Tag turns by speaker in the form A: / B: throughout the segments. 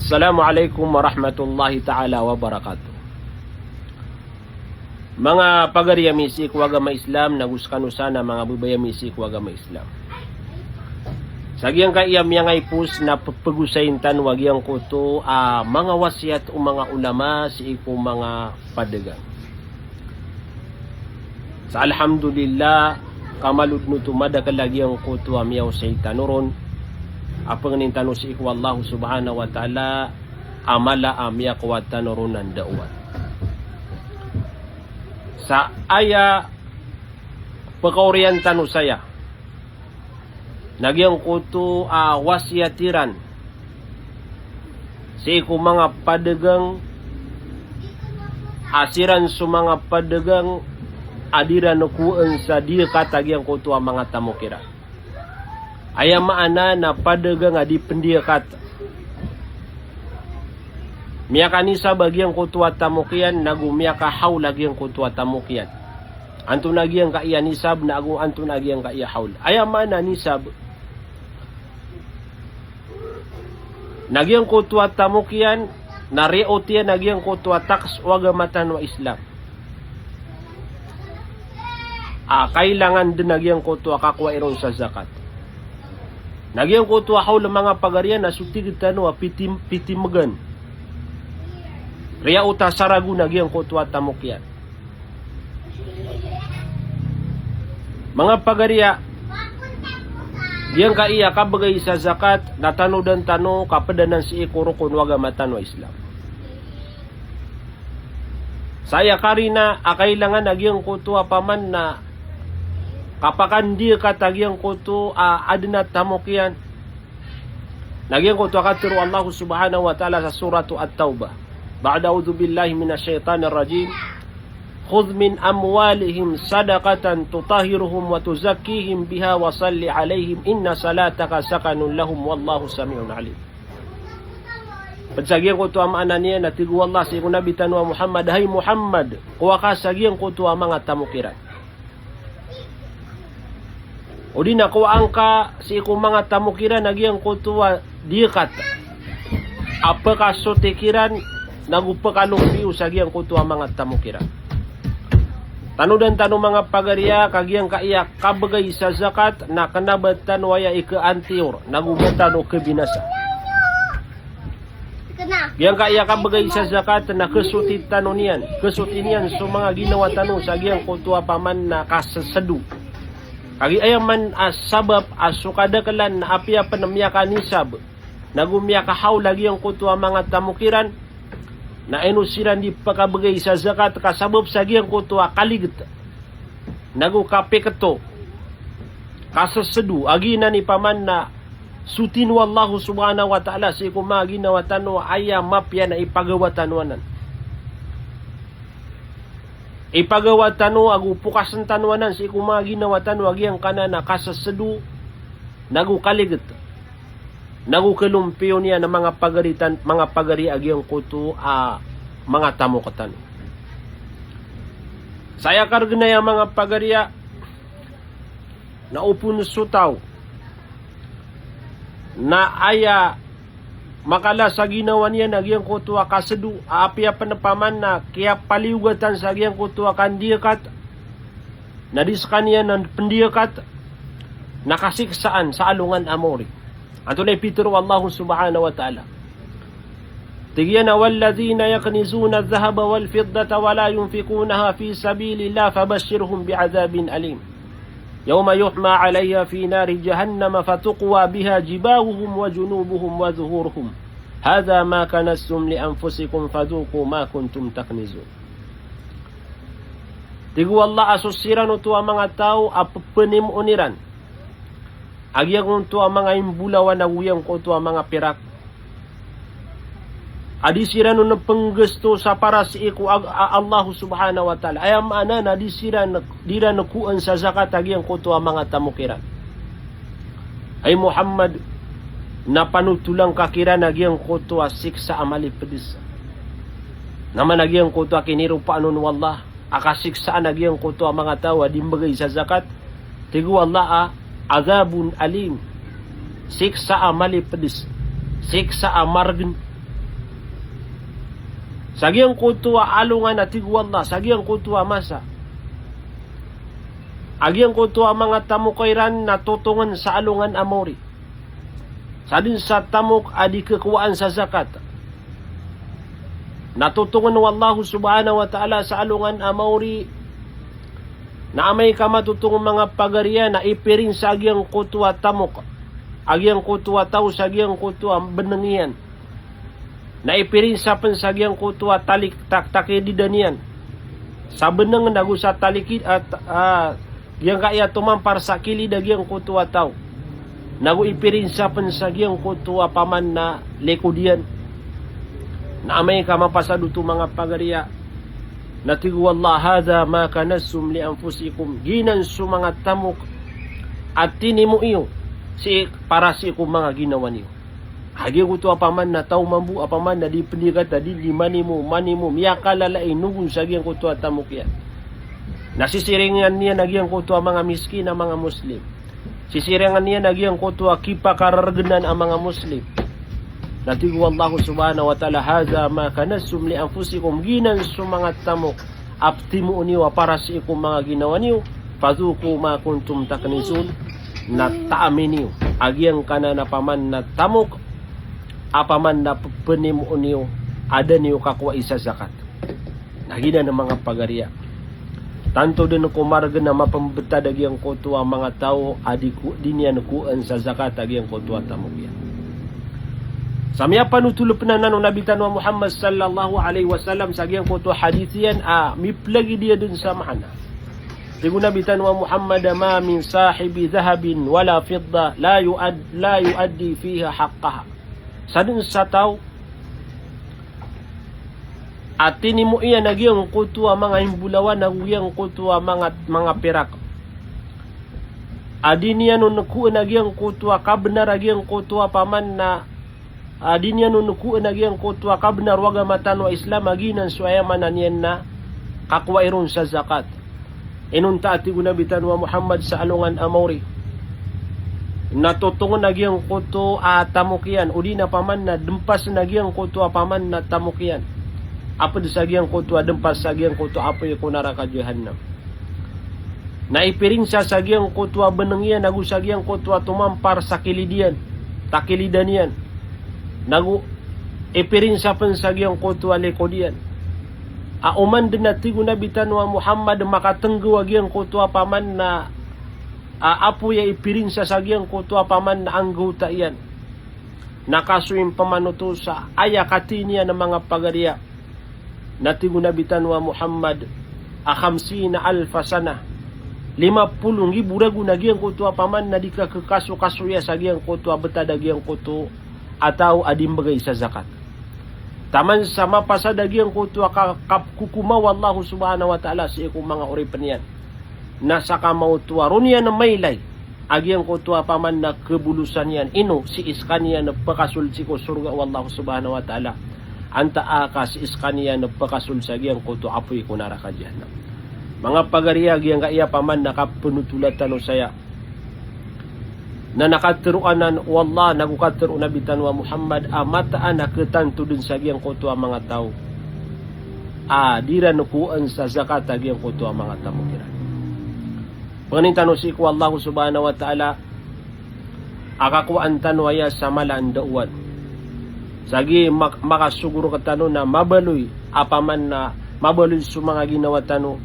A: Assalamualaikum warahmatullahi ta'ala wabarakatuh. Mga pagariyamisi ko agama Islam, naguskanusan na mga bubayamisi ko agama Islam. Sagyang kaiyam yang ay pus na pagusayintan wagyang ko to mga wasiat o mga ulama si iko mga padagang. Sa alhamdulillah, kamalud no tumada kalagyang ko to amiyaw sa itanuron. Apang nintano si iko Allah subhanahu wa ta'ala amala amya kawatan nurunan dauan. Sa aya pakaurian tanu saya nagyang kuto wasiatiran si iko mga padagang asiran su mga padagang adiran kuan sa dia katagyang kuto mga tamukira. Aya maana na padagang adi pendiakat. Miya kanisa bagiang kutua tamukian nagu miya kahaw lagiang kutua tamukian. Anto nagiang kaiya nisab na agu anto nagiang kaiya haul. Aya maana nisab. Nagiang kutua tamukian na reotia nagiang kutua taks wagamatan wa Islam. Kailangan din nagiang kutua kakwa iron sa zakat. Nagyang ko to haul mga pagarian na sutig tano pitimagan. Ria uta saragu nagyang ko to tamukyan. Mga pagaria diyang kaiya kabagay sa zakat natano dan tano kapadanan si ikuro kun waga matano Islam. Saya karina akailangan nagyang ko to paman na kapakan dia katagyang kuto adna tamukian. Nagyang kuto katiru Allah subhanahu wa ta'ala sa suratu At-Taubah. Ba'da a'udzu billahi minasyaitanir rajim. Khudh min amwalihim sadaqatan tutahhiruhum wa tuzakkihim biha wa salli 'alaihim inna salataka sakanun lahum wallahu samiun 'alim. Pagsagyang kuto amana niya natigu Allah sa Nabi tanwa Muhammad, hay Muhammad, kuwa ka sagyang kuto mga tamukiran. O di na ko angka si ko mga tamukiran nagyang kutuwa dikat. Apakah sotekiran nagupakalumpiu sa gyang kutuwa mga tamukiran. Tanu dan tanu mga pagaria kagyang kaiya kabagay sa zakat na kanabatan waya ika antior nagubatan o kebinasa. Gyang kaiya kabagay sa zakat na kesutit tanunian. Kesutinian so mga ginawa tanu sa gyang kutuwa paman na kasasadu. Kagi ayaman sabab sukadakalan na apya panamya ka nisab nagumya ka haw lagi ang kutua mga tamukiran na enusiran di pakabagay sa zakat kasabab sa giyang kutua kaligit nagu kape kato kasasedu agina ni paman na sutin wallahu subhanahu wa ta'ala si kumagi na watano aya mapya na ipagawatanuanan. Ipagawa tano agu pukas ng tanwanan si kumagi na watan wagyang kanana kasasedu nagu kaligit nagu kalumpio niya ng mga pagaritan mga pagari agyang kuto mga tamo katan. Saya kargna ya mga pagaria na upun sutaw na aya makala sa ginawa niya nagyang kutuwa kasedu apya panapaman na kaya paliugatan sa gyang kutuwa kandiakat nadiskan niya ng pendiakat nakasiksaan sa alungan amori. Ato na ipituro Allah subhanahu wa ta'ala. Tigyan na walladhina yaknizuna adh-dhahaba wal-fiddata wa la yunfikunaha fi sabilillah fabashshirhum bi'adhabin alim. Yawma yuhma 'alayha fi nari jahannam fatuqwa biha jibahuhum wa junubuhum wa zuhuruhum. Hadha ma kanastum li anfusikum fadhuqu ma kuntum taknizun. Tigu Allah asusiran utu mga tao apenimuniran. Agyang utu mga imbulawan na uyang ko utu mga pirak. Adisiran ng penggesto sa para si iku Allah subhanahu wa ta'ala. Ayam ana na disiran diran kuan sa zakat agyang kuto mga tamukiran. Ay Muhammad na panutulang kakiran agyang kuto siksa amali pedis. Naman agyang kuto kiniru paanun wallah akasiksaan agyang kuto mga tawa dimbagay sa zakat. Tigu Allah azabun alim. Siksa amali pedis. Siksa amargen Sagyang kutua alungan na tigwallah, sagyang kutua masa. Agyang kutua mga tamukairan na tutungan sa alungan amori. Sadin sa tamuk adi kekuaan sa zakat. Natutungan wallahu subhanahu wa ta'ala sa alungan amori na amay ka matutungan mga pagariya na ipirin sa agyang kutua tamuk. Agyang kutua tau sa agyang kutua benengian. Na ipirin sa pensagyang kutua talik takididanian. Sa beneng nagu sa talikid at yang kaya tumampar sa kilid agyang kutua tau. Nagu ipirin sa pensagyang kutua paman na lekudian. Na amay ka mapasaduto mga pagariya. Natigu Allah hadha ma kanasum li anfusikum. Ginan su mga tamuk at tinimu iyo si para si ikum mga ginawa niyo. Hagi ko to apaman na tao mambu apaman na di pendikat di manimu miyakalalain nugun sagyang ko to tamuk yan. Nasisiringan niya nagyang ko to mga miskin ang mga Muslim. Sisiringan niya nagyang ko to kipakararganan ang mga Muslim. Natigu Allah subhanahu wa ta'ala hadha ma kanasum li anfusikum ginan su mga tamuk aptimu niyo para sa ikum mga ginawa niyo fadhuku ma kuntum taknisun na taamin niyo agyang kana na paman na tamuk apaman na penimu niyo ada niyo kakwa isa zakat nagina ng mga pagariya tanto din kumarga na mapambeta dagyang kutua mga tao adiku dinyan kuan sa zakat agyang kutua tamuk yan. Samia panutulop na nano nabitan wa Muhammad sallallahu alaihi wasallam sa agyang kutua hadith yan miplagi dia dun sa mahana. Tigo nabitan wa Muhammad ma min sahibi dhahabin wala fidda la yuaddi fiha haqqaha. Sadun sa tao at tinimu iya nagyang kutua mga himbulawan nagyang kutua mga perak. Adiniya nun naku nagyang kutua kabnar nagyang kutua paman na adiniya nun naku nagyang kutua kabnar waga matano Islam aginan suayamanan yan na kakwairun sa zakat. Inunta ati gunabitan wa Muhammad sa alungan amori. Natutungon nagyang kuto tamukian udi na paman na dempas nagyang kuto paman na tamukian apod sagyang kuto dempas sagyang kuto apoy kunara ka jahannam na ipiring sa sagyang kuto benengian nagu sagyang kuto tumampar sa kilidian takilidanian nagu ipiring sa pensagyang kuto lekodian uman din natigo nabitan wa Muhammad makatenggu agyang kuto paman na apo ya ipirin sa sagyang kuto paman na anggota iyan. Nakasuin pamanuto sa ayakati niya ng mga pagariya. Natigunabitan wa Muhammad 50,000 sana. 50,000 ragu nagyang kuto paman na di ka kekaso-kaso ya sagyang kuto betadagyang kuto atau adimbagay sa zakat. Taman sa mapasadagyang kuto kapkukuma wallahu subhanahu wa ta'ala sa ikong mga uripan yan. Nasa kamautua runia na maylay agyang kutua paman na kebulusan yan ino si iskaniya na pakasulsi ko surga wallahu subhanahu wa ta'ala anta aka si iskaniya na pakasul sa agyang kutu apoy kunara ka jahannam mga pagariya agyang kaya paman nakapunutulatan o saya na nakatiruanan wallah nagukatiru nabitan wa Muhammad amataan na ketanto dun sa agyang kutua mga tao dira nukuan sa zakat agyang kutua mga tamo kira. Pangintano si ko Allah subhanahu wa ta'ala akakuan tanwaya sa malaan dauan. Sagi makasuguro ka tano na mabaloy apaman na mabaloy sa mga ginawa tano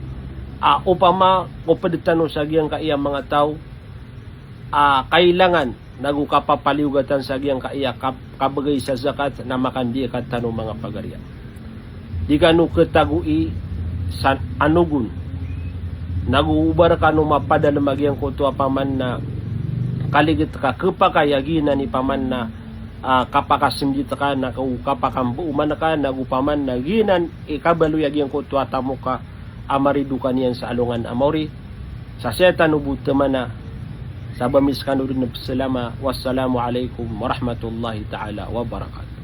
A: upama upaditano sa giyang kaiyang mga tao kailangan nagukapapaliugatan sa giyang kaiya kabagay sa zakat na makandi ka tano mga pagariya. Di ka no ketagui sa anugun naguubar ka no mapadala magyang kutua paman na kaligit ka kapakayagina ni paman na kapakasimjit ka na kapakambuuman ka nagupaman na ginan ikabaluyag yung kutua tamo ka amaridukan yan sa alungan amori sa setan ubutaman na sa bamis kanurin na salama wassalamu alaikum warahmatullahi ta'ala wabarakatuh.